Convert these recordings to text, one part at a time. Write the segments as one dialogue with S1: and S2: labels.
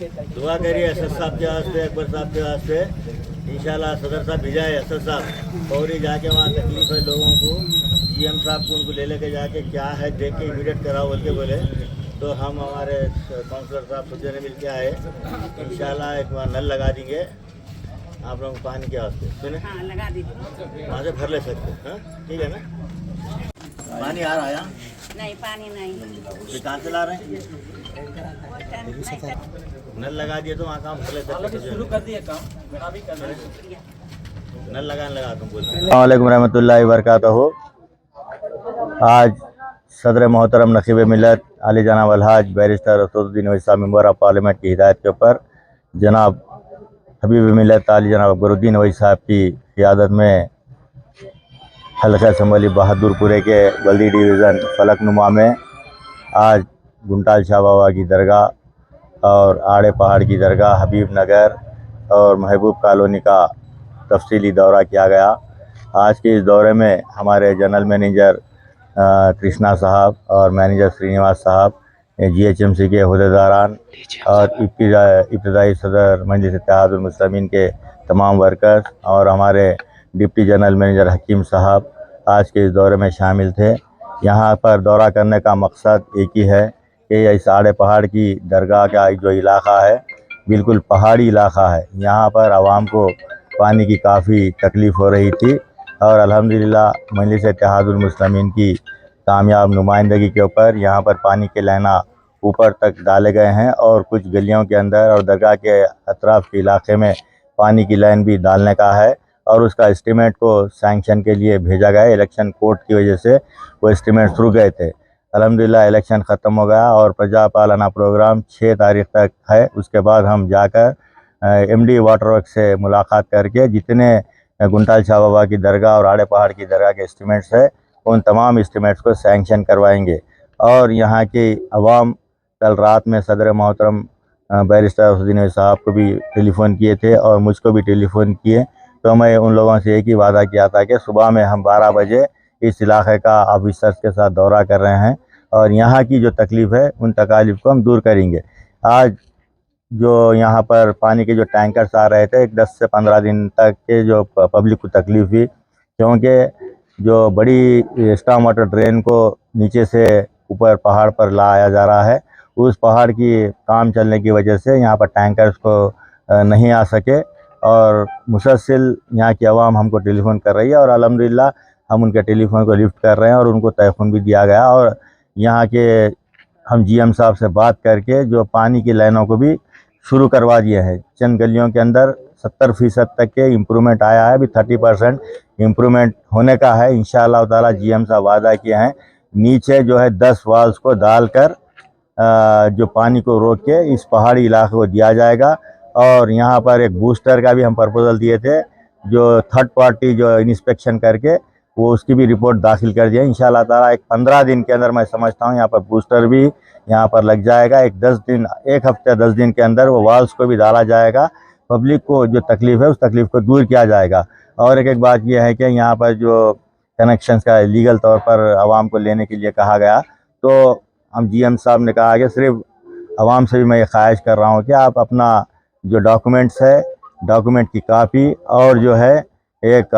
S1: दुआ करिए असद साहब के वास्ते, अकबर साहब के वास्ते। इंशाल्लाह सदर साहब भिजाए असद साहब और ही जाके वहाँ तकलीफ है लोगों को, जीएम साहब को उनको ले लेके जाके क्या है देख के इमीडिएट कराओ बोल के बोले। तो हम हमारे काउंसलर साहब सुबह ने मिल के आए, इंशाल्लाह एक बार नल लगा देंगे आप लोगों को पानी के वास्ते। सुने
S2: हाँ, लगा दीजिए।
S1: वहाँ से भर ले सकते हैं, ठीक है ना। पानी आ रहा है यहाँ?
S2: नहीं, पानी नहीं।
S1: फिर कहाँ से ला रहे हैं? नल लगा दिए तो वहाँ काम कर ले सकते।
S3: शुरू कर दिए काम, मेरा भी कर रहे हैं।
S1: नल लगाने लगा तुम बोलते। अस्सलाम वालेकुम रहमतुल्लाहि व बरकातहू। आज सदर मोहतरम नकीब मिलत अली जनाब अलहाज बैरिस्टर असदुद्दीन ओवैसी साहब मेंबर ऑफ पार्लियामेंट की हिदायत के ऊपर जनाब हबीब मिलत अली जनाब अकबरुद्दीन ओवैसी साहब की क़ियादत में हल्का असम्बली बहादुरपुरे के बल्दी डिवीज़न फलकनुमा में आज गुंटाल शाह बाबा की दरगाह और आड़े पहाड़ की दरगाह, हबीब नगर और महबूब कॉलोनी का तफसीली दौरा किया गया। आज के इस दौरे में हमारे जनरल मैनेजर कृष्णा साहब और मैनेजर श्रीनिवास साहब, जीएचएमसी के अहदेदारान और इब्तदाई सदर मजलिस इत्तेहादुल मुस्लिमीन के तमाम वर्कर्स और हमारे डिप्टी जनरल मैनेजर हकीम साहब आज के इस दौरे में शामिल थे। यहाँ पर दौरा करने का मकसद एक ही है कि इस आड़े पहाड़ की दरगाह का जो इलाका है बिल्कुल पहाड़ी इलाका है। यहाँ पर आवाम को पानी की काफ़ी तकलीफ़ हो रही थी और अल्हम्दुलिल्लाह मजलिस इत्तेहादुल मुस्लिमीन की कामयाब नुमाइंदगी के ऊपर यहाँ पर पानी के लाइना ऊपर तक डाले गए हैं और कुछ गलियों के अंदर और दरगाह के अतराफ़ के इलाके में पानी की लाइन भी डालने का है और उसका एस्टीमेट को सैंक्शन के लिए भेजा गया। इलेक्शन कोड की वजह से वो एस्टीमेट रुक गए थे। अल्हम्दुलिल्लाह इलेक्शन ख़त्म हो गया और प्रजा पालना प्रोग्राम 6 तारीख तक है। उसके बाद हम जाकर एमडी वाटर वर्क से मुलाकात करके जितने गुंटाल शाह बाबा की दरगाह और आड़े पहाड़ की दरगाह के एस्टीमेट्स है उन तमाम एस्टीमेट्स को सैंक्शन करवाएंगे। और यहाँ की आवाम कल रात में सदर मोहतरम बैरिस्टर असदुद्दीन ओवैसी साहब को भी टेलीफ़ोन किए थे और मुझको भी टेलीफ़ोन किए, तो मैं उन लोगों से एक ही वादा किया था कि सुबह में हम 12 बजे इस इलाके का ऑफिसर्स के साथ दौरा कर रहे हैं और यहाँ की जो तकलीफ़ है उन तकालीफ को हम दूर करेंगे। आज जो यहाँ पर पानी के जो टैंकर्स आ रहे थे, एक 10 से 15 दिन तक के जो पब्लिक को तकलीफ़ हुई, क्योंकि जो बड़ी स्टॉर्म वाटर ड्रेन को नीचे से ऊपर पहाड़ पर लाया जा रहा है, उस पहाड़ की काम चलने की वजह से यहाँ पर टैंकर्स को नहीं आ सके और मुसलसल यहाँ की आवाम हमको टेलीफ़ोन कर रही है और अल्हम्दुलिल्लाह हम उनके टेलीफ़ोन को लिफ्ट कर रहे हैं और उनको तयख़ुन भी दिया गया और यहाँ के हम जीएम साहब से बात करके जो पानी की लाइनों को भी शुरू करवा दिए हैं। चंद गलियों के अंदर 70% तक के इम्प्रूवमेंट आया है, अभी 30% इम्प्रूवमेंट होने का है। इंशाअल्लाह ताला जीएम साहब वादा किए हैं नीचे जो है 10 वाल्स को डालकर जो पानी को रोक के इस पहाड़ी इलाके को दिया जाएगा। और यहाँ पर एक बूस्टर का भी हम प्रपोजल दिए थे, जो थर्ड पार्टी जो इंस्पेक्शन करके वो उसकी भी रिपोर्ट दाखिल कर दिया। इंशाअल्लाह ताला एक 15 दिन के अंदर मैं समझता हूँ यहाँ पर बूस्टर भी यहाँ पर लग जाएगा। एक हफ्ते 10 दिन के अंदर वो वाल्स को भी डाला जाएगा। पब्लिक को जो तकलीफ़ है उस तकलीफ़ को दूर किया जाएगा। और एक बात यह है कि यहाँ पर जो कनेक्शंस का लीगल तौर पर आवाम को लेने के लिए कहा गया, तो हम जीएम साहब ने कहा कि सिर्फ आवाम से भी मैं ये ख्वाहिश कर रहा हूँ कि आप अपना जो डॉक्यूमेंट्स है, डॉक्यूमेंट की कापी और जो है एक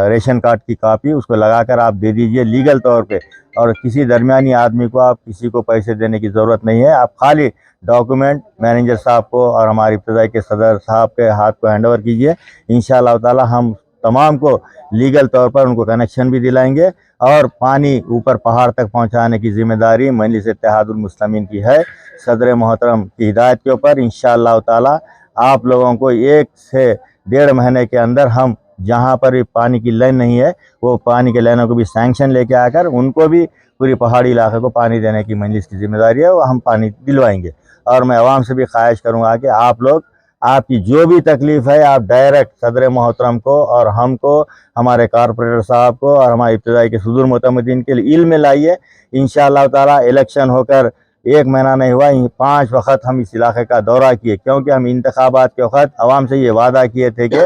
S1: रेशन कार्ड की कापी उसको लगाकर आप दे दीजिए लीगल तौर पे। और किसी दरमियानी आदमी को आप किसी को पैसे देने की ज़रूरत नहीं है। आप खाली डॉक्यूमेंट मैनेजर साहब को और हमारे इब्तदाई के सदर साहब के हाथ को हैंडओवर कीजिए। इंशाअल्लाह ताला हम तमाम को लीगल तौर पर उनको कनेक्शन भी दिलाएंगे और पानी ऊपर पहाड़ तक पहुंचाने की ज़िम्मेदारी मजलिस इत्तेहादुल मुस्लिमीन की है। सदर मोहतरम की हिदायत के ऊपर इंशाअल्लाह ताला आप लोगों को 1 से 1.5 महीने के अंदर हम जहाँ पर पानी की लाइन नहीं है वो पानी के लाइनों को भी सैंक्शन लेके आकर उनको भी पूरी पहाड़ी इलाके को पानी देने की मजलिस की ज़िम्मेदारी है, वो हम पानी दिलवाएंगे। और मैं आवाम से भी ख्वाहिश करूँगा कि आप लोग आपकी जो भी तकलीफ़ है आप डायरेक्ट सदर मोहतरम को और हमको, हमारे कारपोरेटर साहब को और हमारे इब्तदाई के सुदूर मोतमदीन के लिए इल्म में लाइए। इंशाअल्लाह ताला इलेक्शन होकर 1 महीना नहीं हुआ, 5 वक्त हम इस इलाके का दौरा किए, क्योंकि हम इंतखाबात के वक्त आवाम से ये वादा किए थे कि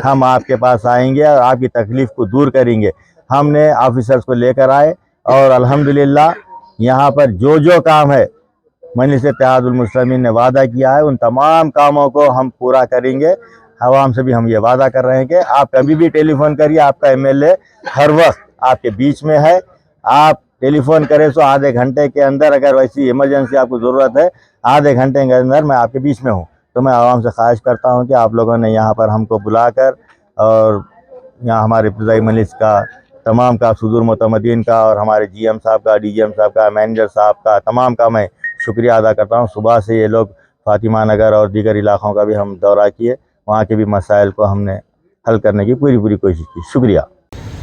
S1: हम आपके पास आएंगे और आपकी तकलीफ़ को दूर करेंगे। हमने ऑफिसर्स को लेकर आए और अल्हम्दुलिल्लाह यहाँ पर जो काम है मजलिस इत्तेहादुल मुस्लिमीन ने वादा किया है, उन तमाम कामों को हम पूरा करेंगे। आवाम से भी हम ये वादा कर रहे हैं कि आप कभी भी टेलीफोन करिए, आपका एमएलए हर वक्त आपके बीच में है। आप टेलीफोन करें तो आधे घंटे के अंदर, अगर वैसी इमरजेंसी आपको ज़रूरत है, आधे घंटे के अंदर मैं आपके बीच में हूँ। तो मैं आवाम से ख्वाहिश करता हूँ कि आप लोगों ने यहाँ पर हमको बुलाकर और यहाँ हमारे इब्तिदाई मजलिस का तमाम का सुदूर मुतमदीन का और हमारे जीएम साहब का, डीजीएम साहब का, मैनेजर साहब का, तमाम का मैं शुक्रिया अदा करता हूँ। सुबह से ये लोग फातिमा नगर और दीगर इलाक़ों का भी हम दौरा किए, वहाँ के भी मसाइल को हमने हल करने की पूरी कोशिश की। शुक्रिया।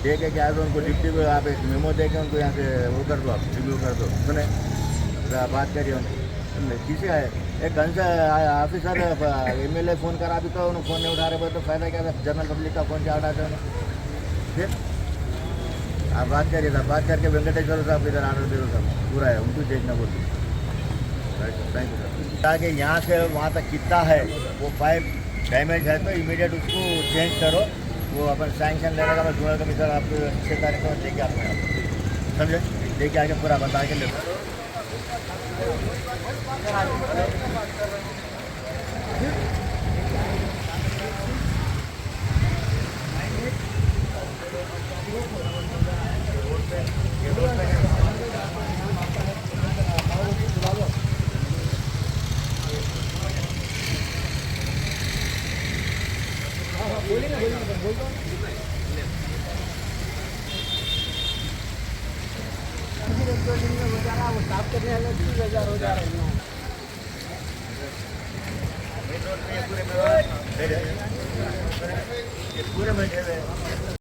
S1: ठीक है, क्या उनको डिप्टी को आप एक मेमो दे के उनको यहाँ से वो कर दो, आप रिव्यू कर दो। सुने बात करिए उनसे, किसी है एक घन से ऑफिसर एमएलए फ़ोन करा भी तो उन्होंने फ़ोन नहीं उठा रहे, तो फ़ायदा क्या था? जनरल पब्लिक का फ़ोन क्या उठाते हैं? फिर आप बात करिए साहब, बात करके वेंकटेश्वर साहब इधर आर्डर दे दो साहब, पूरा है उनको देखना बोलते। Thank you sir. ताकि यहाँ से वहाँ तक कितना है वो पाइप डैमेज है तो इमीडिएट उसको चेंज करो। वो अपन सैंक्शन ले लेगा, मैं जोड़ा कभी सर आपको 6 तारीख को लेके आता हूँ, समझे? लेके आके पूरा बता के ले पूरे में